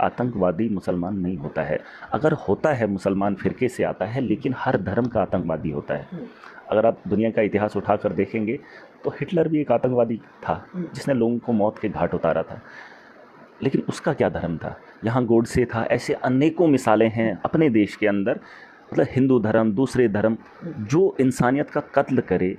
आतंकवादी मुसलमान नहीं होता है। अगर होता है मुसलमान फिरके से आता है, लेकिन हर धर्म का आतंकवादी होता है। अगर आप दुनिया का इतिहास उठाकर देखेंगे तो हिटलर भी एक आतंकवादी था जिसने लोगों को मौत के घाट उतारा था, लेकिन उसका क्या धर्म था? यहाँ गोडसे था। ऐसे अनेकों मिसालें हैं अपने देश के अंदर, मतलब हिंदू धर्म, दूसरे धर्म, जो इंसानियत का कत्ल करे,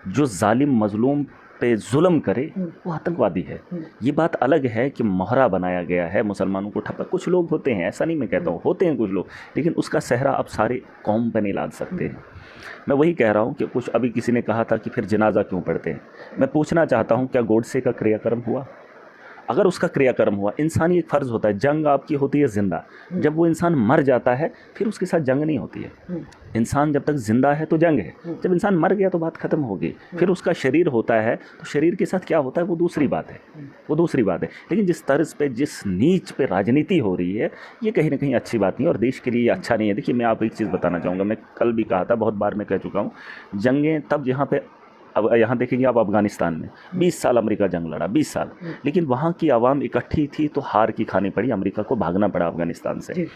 जो जालिम मजलूम पे जुल्म करे, वो आतंकवादी है। ये बात अलग है कि मोहरा बनाया गया है मुसलमानों को ठप्पा। कुछ लोग होते हैं, ऐसा नहीं मैं कहता हूँ, होते हैं कुछ लोग, लेकिन उसका सहरा आप सारे कौम पर नहीं लाद सकते हैं। मैं वही कह रहा हूँ कि कुछ अभी किसी ने कहा था कि फिर जनाजा क्यों पढ़ते हैं। मैं पूछना चाहता हूँ, क्या गोडसे का क्रियाक्रम हुआ? अगर उसका क्रियाक्रम हुआ, इंसानी एक फ़र्ज़ होता है, जंग आपकी होती है ज़िंदा। जब वो इंसान मर जाता है फिर उसके साथ जंग नहीं होती है। इंसान जब तक ज़िंदा है तो जंग है, जब इंसान मर गया तो बात ख़त्म हो गई। फिर उसका शरीर होता है, तो शरीर के साथ क्या होता है वो दूसरी बात है, वो दूसरी बात है। लेकिन जिस तर्ज पे, जिस नीच पे राजनीति हो रही है, ये कहीं ना कहीं अच्छी बात नहीं है और देश के लिए अच्छा नहीं है। देखिए, मैं आपको एक चीज़ बताना चाहूँगा, मैं कल भी कहा था, बहुत बार मैं कह चुका हूँ, जंगें तब यहाँ पे, अब यहाँ देखेंगे आप अफ़गानिस्तान में 20 साल अमेरिका जंग लड़ा, 20 साल, लेकिन वहाँ की आवाम इकट्ठी थी तो हार की खानी पड़ी, अमेरिका को भागना पड़ा अफ़गानिस्तान से।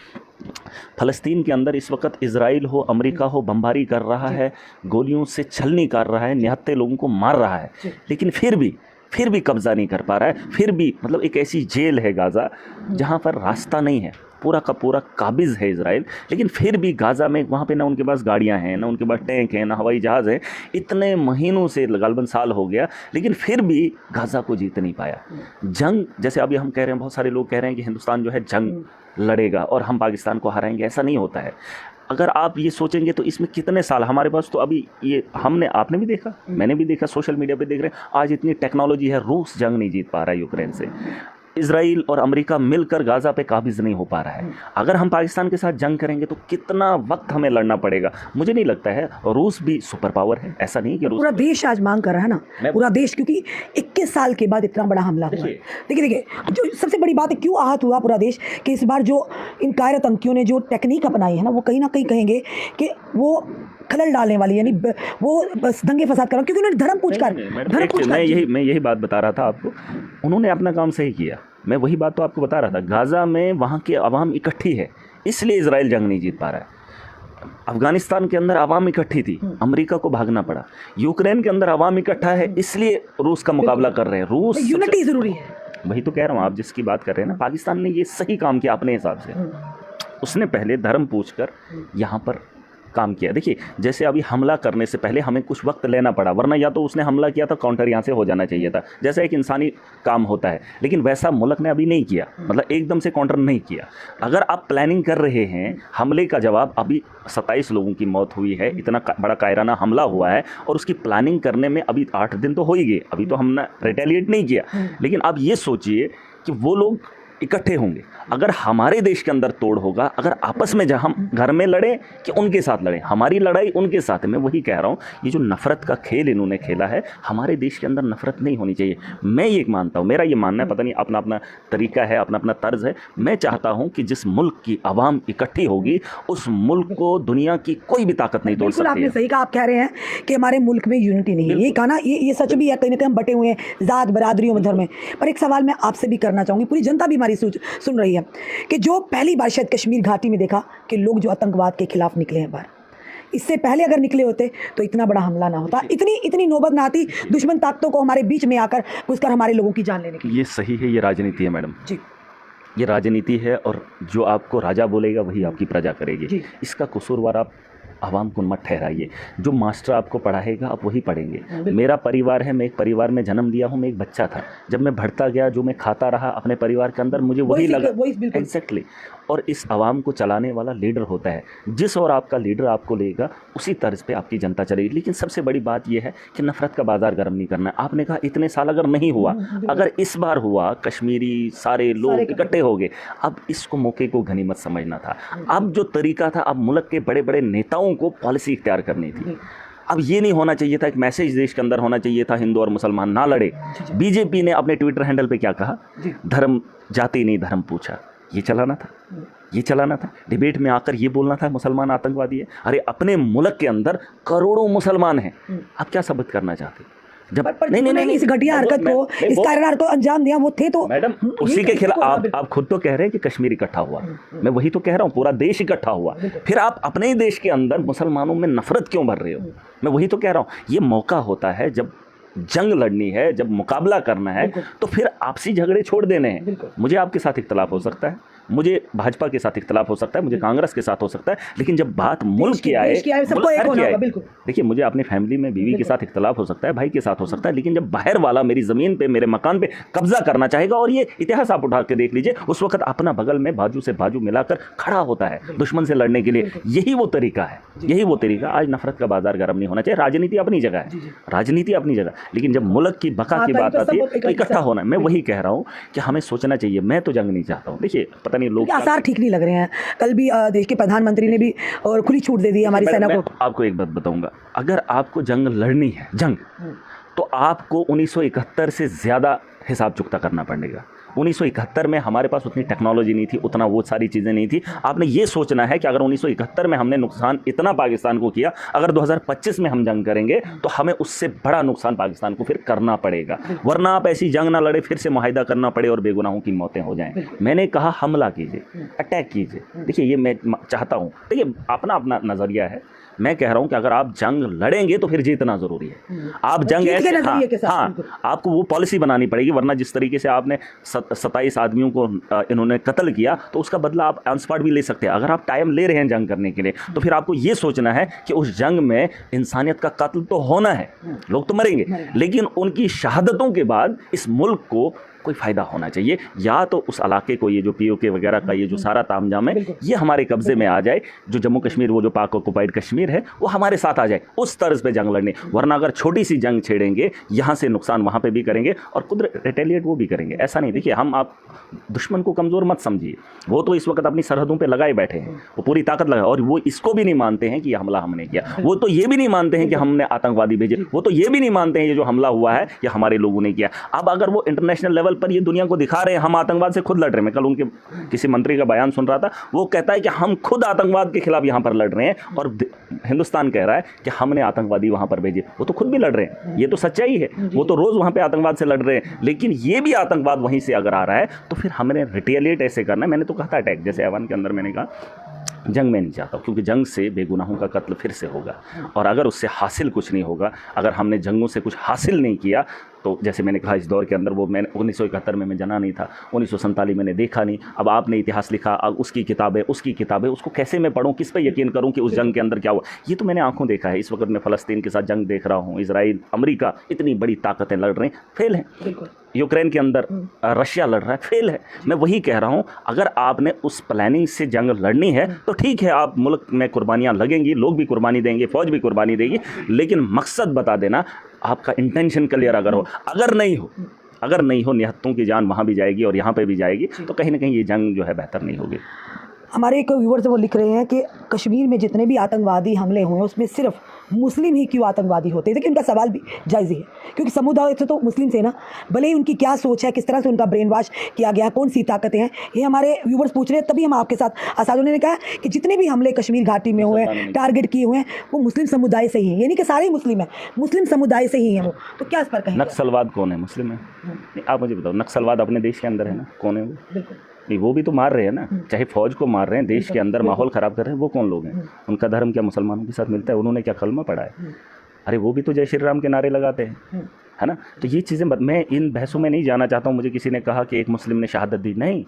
फ़लस्तीन के अंदर इस वक्त इजराइल हो, अमेरिका हो, बमबारी कर रहा है, गोलियों से छलनी कर रहा है, निहत्ते लोगों को मार रहा है, लेकिन फिर भी कब्ज़ा नहीं कर पा रहा है। फिर भी मतलब एक ऐसी जेल है गाज़ा जहाँ पर रास्ता नहीं है, पूरा का पूरा काबिज़ है इजराइल, लेकिन फिर भी गाज़ा में वहाँ पे ना उनके पास गाड़ियाँ हैं, ना उनके पास टैंक हैं, ना हवाई जहाज़ है। इतने महीनों से, गालबन साल हो गया, लेकिन फिर भी गाज़ा को जीत नहीं पाया। जंग, जैसे अभी हम कह रहे हैं, बहुत सारे लोग कह रहे हैं कि हिंदुस्तान जो है जंग लड़ेगा और हम पाकिस्तान को हराएंगे, ऐसा नहीं होता है। अगर आप ये सोचेंगे तो इसमें कितने साल हमारे पास, तो अभी ये आपने भी देखा, मैंने भी देखा, सोशल मीडिया पे देख रहे हैं, आज इतनी टेक्नोलॉजी है, रूस जंग नहीं जीत पा रहा है यूक्रेन से, इजराइल और अमेरिका मिलकर गाज़ा पे काबिज़ नहीं हो पा रहा है। अगर हम पाकिस्तान के साथ जंग करेंगे तो कितना वक्त हमें लड़ना पड़ेगा। मुझे नहीं लगता है, रूस भी सुपर पावर है, ऐसा नहीं कि रूस, पूरा देश आज मांग कर रहा है ना, पूरा देश, क्योंकि 21 साल के बाद इतना बड़ा हमला हुआ। देखिए जो सबसे बड़ी बात है, क्यों आहत हुआ पूरा देश, कि इस बार जो इन कायर आतंकियों ने जो टेक्निक अपनाई है ना, वो कहीं ना कहीं कहेंगे कि वो खलल डालने वाली, यानी वो बस दंगे फसाद कर, क्योंकि उन्होंने धर्म पूछकर मैं यही बात बता रहा था आपको, उन्होंने अपना काम सही किया। मैं वही बात तो आपको बता रहा था, गाज़ा में वहाँ की आवाम इकट्ठी है, इसलिए इजराइल जंग नहीं जीत पा रहा है। अफगानिस्तान के अंदर आवाम इकट्ठी थी, अमेरिका को भागना पड़ा। यूक्रेन के अंदर आवाम इकट्ठा है, इसलिए रूस का मुकाबला कर रहे हैं। रूस, यूनिटी जरूरी है। वही तो कह रहा हूँ, आप जिसकी बात कर रहे हैं ना, पाकिस्तान ने ये सही काम किया अपने हिसाब से। उसने पहले धर्म पूछकर यहाँ पर काम किया। देखिए, जैसे अभी हमला करने से पहले हमें कुछ वक्त लेना पड़ा, वरना या तो उसने हमला किया था, काउंटर यहाँ से हो जाना चाहिए था, जैसा एक इंसानी काम होता है, लेकिन वैसा मुल्क ने अभी नहीं किया, मतलब एकदम से काउंटर नहीं किया। अगर आप प्लानिंग कर रहे हैं हमले का जवाब, अभी 27 लोगों की मौत हुई है, इतना बड़ा कायराना हमला हुआ है, और उसकी प्लानिंग करने में अभी 8 दिन तो हो ही गए, अभी तो हमने रिटेलिएट नहीं किया। लेकिन आप ये सोचिए कि वो लोग इकट्ठे होंगे, अगर हमारे देश के अंदर तोड़ होगा, अगर आपस में जहाँ हम घर में लड़ें कि उनके साथ लड़ें, हमारी लड़ाई उनके साथ है। मैं वही कह रहा हूँ, ये जो नफ़रत का खेल इन्होंने खेला है, हमारे देश के अंदर नफ़रत नहीं होनी चाहिए। मैं ये मानता हूँ, मेरा ये मानना है, पता नहीं अपना अपना तरीका है, अपना अपना तर्ज है, मैं चाहता हूँ कि जिस मुल्क की आवाम इकट्ठी होगी, उस मुल्क को दुनिया की कोई भी ताकत नहीं तोड़ सकती। आपने सही कहा, आप कह रहे हैं कि हमारे मुल्क में यूनिटी नहीं है, ये कहा ना, ये सच भी है, कहीं ना कहीं हम बटे हुए हैं ज़ात बरादरियों में, धर्म में। पर एक सवाल मैं आपसे भी करना चाहूँगी, पूरी जनता भी हमारी सुन रही है, कि जो पहली बार शायद कश्मीर घाटी में देखा कि लोग जो आतंकवाद के खिलाफ निकले हैं बाहर, इससे पहले अगर निकले होते तो इतना बड़ा हमला ना होता, इतनी नौबत ना आती, दुश्मन ताकतों को हमारे बीच में आकर घुसकर हमारे लोगों की जान लेने की। ये सही है, ये राजनीति है मैडम जी, ये राजनीति है, और जो आपको राजा बोलेगा वही आपकी प्रजा करेगी। इसका कसूरवार आप आवाम को मत ठहराइए। जो मास्टर आपको पढ़ाएगा आप वही पढ़ेंगे। मेरा परिवार है, मैं एक परिवार में जन्म लिया हूँ, मैं एक बच्चा था, जब मैं बढ़ता गया, जो मैं खाता रहा अपने परिवार के अंदर, मुझे वही लगा एग्जैक्टली। और इस आवाम को चलाने वाला लीडर होता है, जिस और आपका लीडर आपको लेगा उसी तर्ज पे आपकी जनता चलेगी। लेकिन सबसे बड़ी बात यह है कि नफरत का बाजार गर्म नहीं करना है। आपने कहा इतने साल अगर नहीं हुआ, अगर इस बार हुआ, कश्मीरी सारे लोग इकट्ठे हो गए, अब इसको मौके को गनीमत समझना था। अब जो तरीका था, अब मुल्क के बड़े बड़े नेताओं को पॉलिसी इख्तियार करनी थी। अब ये नहीं होना चाहिए था, एक मैसेज देश के अंदर होना चाहिए था, हिंदू और मुसलमान ना लड़े। बीजेपी ने अपने ट्विटर हैंडल पे क्या कहा, धर्म जाति नहीं धर्म पूछा, ये चलाना था। डिबेट में आकर ये बोलना था मुसलमान आतंकवादी है। अरे अपने मुल्क के अंदर करोड़ों मुसलमान हैं, आप क्या साबित करना चाहते? जब नहीं नहीं नहीं, इस घटिया हरकत को, इस कायरनार को अंजाम दिया वो थे तो मैडम उसी के खिलाफ आप खुद तो कह रहे हैं कि कश्मीर इकट्ठा हुआ, मैं वही तो कह रहा हूँ, पूरा देश इकट्ठा हुआ, फिर आप अपने ही देश के अंदर मुसलमानों में नफरत क्यों भर रहे हो? मैं वही तो कह रहा हूँ, ये मौका होता है जब जंग लड़नी है, जब मुकाबला करना है, तो फिर आपसी झगड़े छोड़ देने हैं। मुझे आपके साथ इख्तलाफ हो सकता है, मुझे भाजपा के साथ इख्तलाफ हो सकता है, मुझे कांग्रेस के साथ हो सकता है, लेकिन जब बात मुल्क की आए, देखिए मुझे अपनी फैमिली में बीवी के साथ इख्तलाफ हो सकता है, भाई के साथ हो सकता है, लेकिन जब बाहर वाला मेरी ज़मीन पे, मेरे मकान पे कब्जा करना चाहेगा, और ये इतिहास आप उठा के देख लीजिए, उस वक्त अपना बगल में बाजू से बाजू मिलाकर खड़ा होता है दुश्मन से लड़ने के लिए। यही वो तरीका है, यही वो तरीका। आज नफरत का बाजार गर्म नहीं होना चाहिए। राजनीति अपनी जगह है, राजनीति अपनी जगह, लेकिन जब मुल्क की बका की बात आती है तो इकट्ठा होना है। मैं वही कह रहा हूँ कि हमें सोचना चाहिए। मैं तो जंग नहीं चाहता हूँ। देखिए पता नहीं लोग आसार ठीक नहीं लग रहे हैं। कल भी देश के प्रधानमंत्री ने भी और खुली छूट दे दी हमारी सेना को। आपको एक बात बताऊंगा, अगर आपको जंग लड़नी है तो आपको 1971 से ज़्यादा हिसाब चुकता करना पड़ेगा। 1971 में हमारे पास उतनी टेक्नोलॉजी नहीं थी, उतना वो सारी चीज़ें नहीं थी। आपने ये सोचना है कि अगर 1971 में हमने नुकसान इतना पाकिस्तान को किया, अगर 2025 में हम जंग करेंगे तो हमें उससे बड़ा नुकसान पाकिस्तान को फिर करना पड़ेगा, वरना आप ऐसी जंग ना लड़े, फिर से मुआहिदा करना पड़े और बेगुनाहों की मौतें हो जाएं। मैंने कहा हमला कीजिए, अटैक कीजिए। देखिए ये मैं चाहता हूँ, देखिए अपना अपना नज़रिया है। मैं कह रहा हूं कि अगर आप जंग लड़ेंगे तो फिर जीतना जरूरी है। आप जंग ऐसे आपको वो पॉलिसी बनानी पड़ेगी, वरना जिस तरीके से आपने 27 आदमियों को इन्होंने कत्ल किया तो उसका बदला आप ऑन स्पॉट भी ले सकते हैं। अगर आप टाइम ले रहे हैं जंग करने के लिए तो फिर आपको ये सोचना है कि उस जंग में इंसानियत का कत्ल तो होना है, लोग तो मरेंगे, लेकिन उनकी शहादतों के बाद इस मुल्क को कोई फ़ायदा होना चाहिए। या तो उस इलाके को, ये जो POK वगैरह का ये जो सारा तामझाम है, ये हमारे कब्जे में आ जाए, जो जम्मू कश्मीर, वो जो पाक ऑक्युपाइड कश्मीर है, वो हमारे साथ आ जाए, उस तर्ज पे जंग लड़ने। वरना अगर छोटी सी जंग छेड़ेंगे, यहाँ से नुकसान वहाँ पे भी करेंगे और खुद रिटेलिएट वो भी करेंगे। ऐसा नहीं, देखिए हम आप दुश्मन को कमज़ोर मत समझिए, वो तो इस वक्त अपनी सरहदों पर लगाए बैठे हैं, वो पूरी ताकत लगाए, और वो इसको भी नहीं मानते हैं कि ये हमला हमने किया, वो तो ये भी नहीं मानते हैं कि हमने आतंकवादी भेजे, वो तो ये भी नहीं मानते हैं ये जो हमला हुआ है ये हमारे लोगों ने किया। अब अगर वो इंटरनेशनल लेवल पर ये दुनिया को दिखा रहे हैं हम आतंकवाद से खुद लड़ रहे हैं। मैं कल उनके किसी मंत्री का बयान सुन रहा था, वो कहता है कि हम खुद आतंकवाद के खिलाफ यहाँ पर लड़ रहे हैं, और हिंदुस्तान कह रहा है कि हमने आतंकवादी वहाँ पर भेजे। वो तो खुद भी लड़ रहे हैं, ये तो सच्चाई है, वो तो रोज़ वहाँ पे आतंकवाद से लड़ रहे हैं, लेकिन ये भी आतंकवाद वहीं से अगर आ रहा है तो फिर हमने रिटेलिएट ऐसे करना है। मैंने तो कहा था अटैक, जैसे ऐवान के अंदर मैंने कहा जंग में नहीं चाहता, क्योंकि जंग से बेगुनाहों का कत्ल फिर से होगा, और अगर उससे हासिल कुछ नहीं होगा, अगर हमने जंगों से कुछ हासिल नहीं किया तो जैसे मैंने कहा इस दौर के अंदर, वो मैंने 1971 में मैं जना नहीं था, 1947 मैंने देखा नहीं। अब आपने इतिहास लिखा, अब उसकी किताबें उसको कैसे मैं पढूं, किस पे यकीन करूं कि उस जंग के अंदर क्या हुआ? ये तो मैंने आंखों देखा है। इस वक्त मैं फ़लस्तीन के साथ जंग देख रहा हूँ, इजराइल, अमेरिका, इतनी बड़ी ताकतें लड़ रही हैं, फेल हैं। यूक्रेन के अंदर रशिया लड़ रहा है, फेल है। मैं वही कह रहा हूँ, अगर आपने उस प्लानिंग से जंग लड़नी है तो ठीक है, आप मुल्क में कुर्बानियाँ लगेंगी, लोग भी कुर्बानी देंगे, फ़ौज भी कुर्बानी देगी, लेकिन मकसद बता देना, आपका इंटेंशन क्लियर अगर हो। अगर नहीं हो निहत्तों की जान वहाँ भी जाएगी और यहाँ पे भी जाएगी, तो कहीं ना कहीं ये जंग जो है बेहतर नहीं होगी। हमारे एक व्यूअर से वो लिख रहे हैं कि कश्मीर में जितने भी आतंकवादी हमले हुए हैं उसमें सिर्फ मुस्लिम ही क्यों आतंकवादी होते हैं। देखिए उनका सवाल भी जायज़ ही है, क्योंकि समुदाय से तो मुस्लिम से ना, भले ही उनकी क्या सोच है, किस तरह से उनका ब्रेन वॉश किया गया, कौन सी ताकतें हैं, ये हमारे व्यूअर्स पूछ रहे हैं। तभी हम आपके साथ आसाद ने कहा कि जितने भी हमले कश्मीर घाटी में हुए हैं, टारगेट किए हुए हैं, वो मुस्लिम समुदाय से ही हैं, यानी कि सारे मुस्लिम हैं, मुस्लिम समुदाय से ही हैं वो। तो क्या इस पर कहें? नक्सलवाद कौन है? मुस्लिम है। नहीं, आप मुझे बताओ, नक्सलवाद अपने देश के अंदर है ना, कौन है वो? बिल्कुल नहीं, वो भी तो मार रहे हैं ना, चाहे फौज को मार रहे हैं, देश के अंदर माहौल ख़राब कर रहे हैं, वो कौन लोग हैं? उनका धर्म क्या मुसलमानों के साथ मिलता है? उन्होंने क्या कलमा पढ़ा है? अरे वो भी तो जय श्री राम के नारे लगाते हैं, है ना। तो ये चीज़ें मैं इन बहसों में नहीं जाना चाहता हूँ। मुझे किसी ने कहा कि एक मुस्लिम ने शहादत दी, नहीं,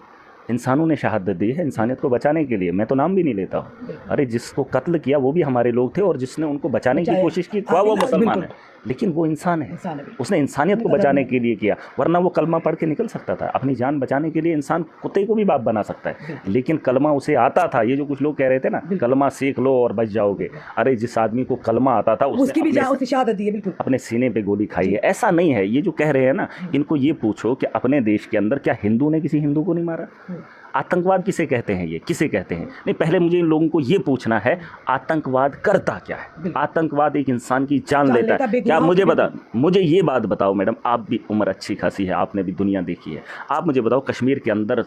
इंसानों ने शहादत दी है इंसानियत को बचाने के लिए। मैं तो नाम भी नहीं लेता हूँ। अरे जिसको कत्ल किया वो भी हमारे लोग थे, और जिसने उनको बचाने की कोशिश की वो मुसलमान है, लेकिन वो इंसान है, उसने इंसानियत को बचाने के लिए किया, वरना वो कलमा पढ़ के निकल सकता था। अपनी जान बचाने के लिए इंसान कुत्ते को भी बाप बना सकता है, लेकिन कलमा उसे आता था। ये जो कुछ लोग कह रहे थे ना, कलमा सीख लो और बच जाओगे, अरे जिस आदमी को कलमा आता था उसकी शहादत दी है, बिल्कुल अपने सीने पे गोली खाई है। ऐसा नहीं है। ये जो कह रहे हैं ना, इनको ये पूछो कि अपने देश के अंदर क्या हिंदू ने किसी हिंदू को नहीं मारा? आतंकवाद किसे कहते हैं? ये किसे कहते हैं? नहीं, पहले मुझे इन लोगों को ये पूछना है, आतंकवाद करता क्या है? आतंकवाद एक इंसान की जान लेता है। क्या मुझे ये बात बताओ मैडम, आप भी उम्र अच्छी खासी है, आपने भी दुनिया देखी है, आप मुझे बताओ कश्मीर के अंदर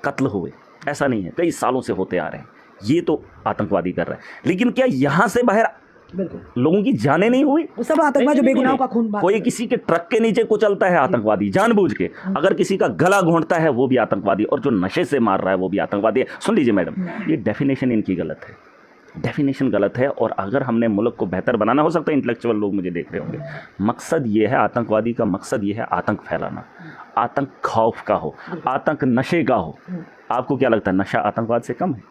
कत्ल हुए, ऐसा नहीं है, कई सालों से होते आ रहे हैं, ये तो आतंकवादी कर रहे हैं, लेकिन क्या यहाँ से बाहर बिल्कुल लोगों की जाने नहीं हुई। वो सब आतंकवाद जो बेगुनाहों का खून बहा कोई किसी के ट्रक के नीचे कुचलता है आतंकवादी जानबूझ के, अगर किसी का गला घोंटता है वो भी आतंकवादी, और जो नशे से मार रहा है वो भी आतंकवादी है। सुन लीजिए मैडम, ये डेफिनेशन इनकी गलत है, डेफिनेशन गलत है। और अगर हमने मुल्क को बेहतर बनाना, हो सकता है इंटेलेक्चुअल लोग मुझे देख रहे होंगे, मकसद ये है, आतंकवादी का मकसद ये है आतंक फैलाना, आतंक खौफ का हो, आतंक नशे का हो। आपको क्या लगता है नशा आतंकवाद से कम है?